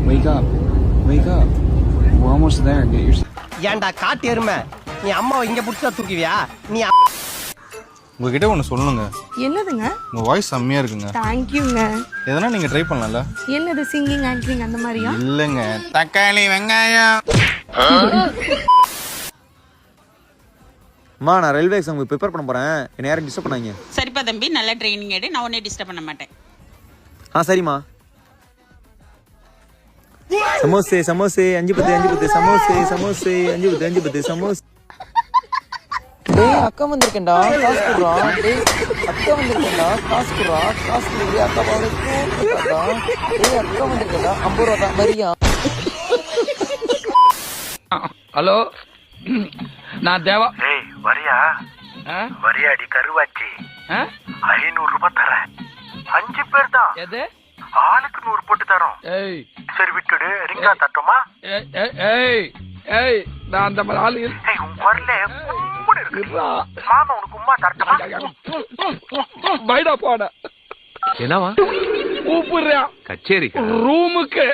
Wake up. Wake up. We're almost there. Get your... ஏன்டா காட்டு எருமை, நீ அம்மாவை இங்க புடிச்சா தூக்குவியா? நீ உங்ககிட்ட ஒன்று சொல்லணுங்க. என்னதுங்க? உங்கள் வாய்ஸ் செம்மையாக இருக்குங்க. தேங்க்யூங்க. எதனா நீங்கள் ட்ரை பண்ணலாம்ல? என்னது சிங்கிங் ஆக்டிங் அந்த மாதிரியா? இல்லைங்க, தக்காளி வெங்காயம். அம்மா நான் ரயில்வே எக்ஸாமுக்கு ப்ரிப்பேர் பண்ண போகிறேன், என்னை யாரும் டிஸ்டர்ப் பண்ணாங்க. சரிப்பா தம்பி, நல்லா ட்ரைனிங் எடு, நான் உன்னை டிஸ்டர்ப் பண்ண மாட்டேன். சரிம்மா. சமோசே சமோசே 5 சமோசே சமோசே 5 சமோசே. டேய் அக்கா வந்திருக்கேன்டா, காசு குடுறா. டேய் அக்கா வந்திருக்கேன்டா, காசு குடுறா. காசு குடுறா அக்கா பாருடா. டேய் அக்கா வந்திருக்கேன்டா, 50 ரூபா தான் வரியா? ஹலோ, நான் தேவா. ஏய் வரியா? வரியாடி கருவாச்சி. 500 ரூபாய் தரேன், 5 பேர் தான். எது? ஆளுக்கு 100 போட்டு தரோம். ஏய் சரி விட்டுடு, ரிங்கா தட்டுமா? ஏய் ஏய், நான் அந்த மாதிரி ஆளு. ஏய் உன் குரலே கும்முன்னு இருக்கு. மாமா உனக்கு உம்மா தரட்டுமா? பைடா போட. என்னவா கூப்பிடுறேன் கச்சேரி ரூமுக்கு.